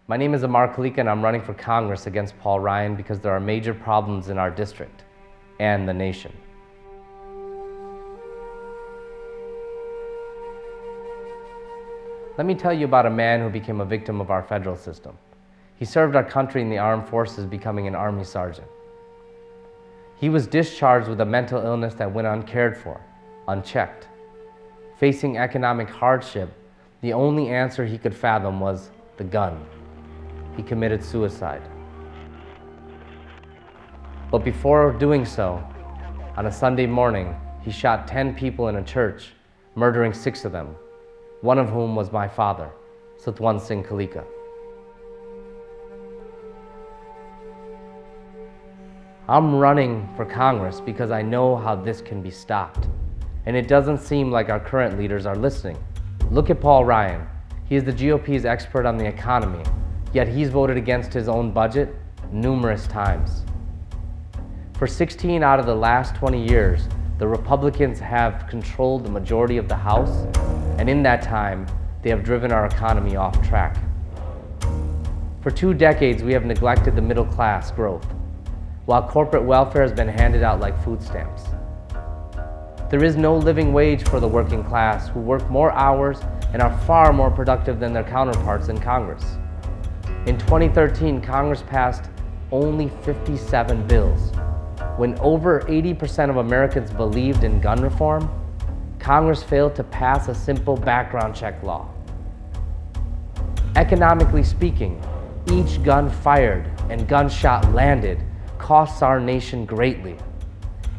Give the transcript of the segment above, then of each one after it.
My name is Amar Kaleka and I'm running for Congress against Paul Ryan because there are major problems in our district and the nation. Let me tell you about a man who became a victim of our federal system. He served our country in the armed forces, becoming an Army sergeant. He was discharged with a mental illness that went uncared for, unchecked. Facing economic hardship, the only answer he could fathom was the gun. He committed suicide. But before doing so, on a Sunday morning, he shot 10 people in a church, murdering 6 of them, one of whom was my father, Sikh Temple. I'm running for Congress because I know how this can be stopped. And it doesn't seem like our current leaders are listening. Look at Paul Ryan. He is the GOP's expert on the economy, yet he's voted against his own budget numerous times. For 16 out of the last 20 years, the Republicans have controlled the majority of the House, and in that time, they have driven our economy off track. For 2 decades, we have neglected the middle class growth, while corporate welfare has been handed out like food stamps. There is no living wage for the working class, who work more hours and are far more productive than their counterparts in Congress. In 2013, Congress passed only 57 bills. When over 80% of Americans believed in gun reform, Congress failed to pass a simple background check law. Economically speaking, each gun fired and gunshot landed costs our nation greatly.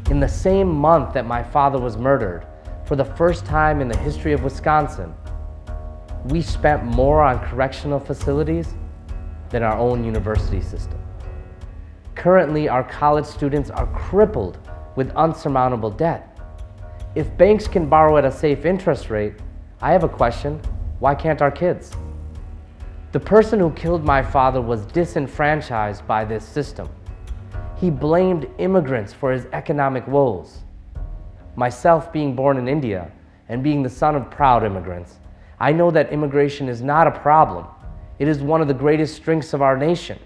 In the same month that my father was murdered, for the first time in the history of Wisconsin, we spent more on correctional facilities than our own university system. Currently, our college students are crippled with unsurmountable debt. If banks can borrow at a safe interest rate, I have a question: why can't our kids? The person who killed my father was disenfranchised by this system. He blamed immigrants for his economic woes. Myself, being born in India and being the son of proud immigrants, I know that immigration is not a problem. It is one of the greatest strengths of our nation.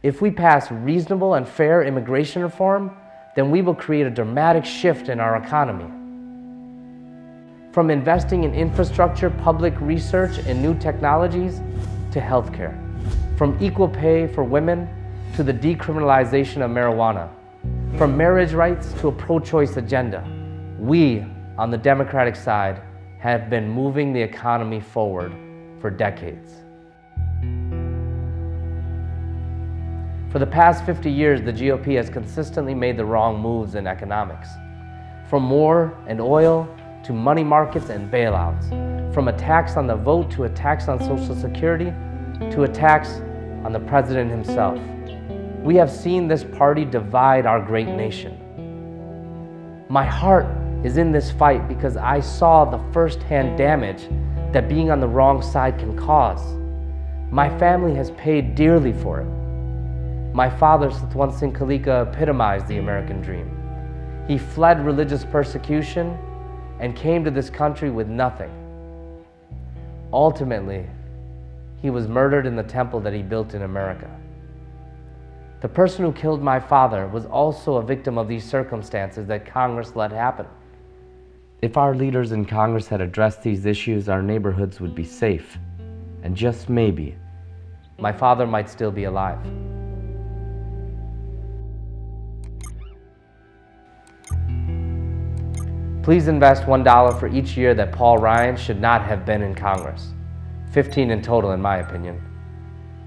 If we pass reasonable and fair immigration reform, then we will create a dramatic shift in our economy. From investing in infrastructure, public research, and new technologies to healthcare. From equal pay for women to the decriminalization of marijuana. From marriage rights to a pro-choice agenda. We, on the Democratic side, have been moving the economy forward for decades. For the past 50 years, the GOP has consistently made the wrong moves in economics. From war and oil to money markets and bailouts. From a tax on the vote to a tax on Social Security to a tax on the president himself. We have seen this party divide our great nation. My heart is in this fight because I saw the first-hand damage that being on the wrong side can cause. My family has paid dearly for it. My father, Sikh Kaleka, epitomized the American dream. He fled religious persecution and came to this country with nothing. Ultimately, he was murdered in the temple that he built in America. The person who killed my father was also a victim of these circumstances that Congress let happen. If our leaders in Congress had addressed these issues, our neighborhoods would be safe. And just maybe, my father might still be alive. Please invest $1 for each year that Paul Ryan should not have been in Congress. 15 in total, in my opinion.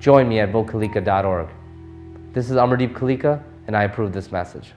Join me at votekaleka.org. This is Amardeep Kaleka, and I approve this message.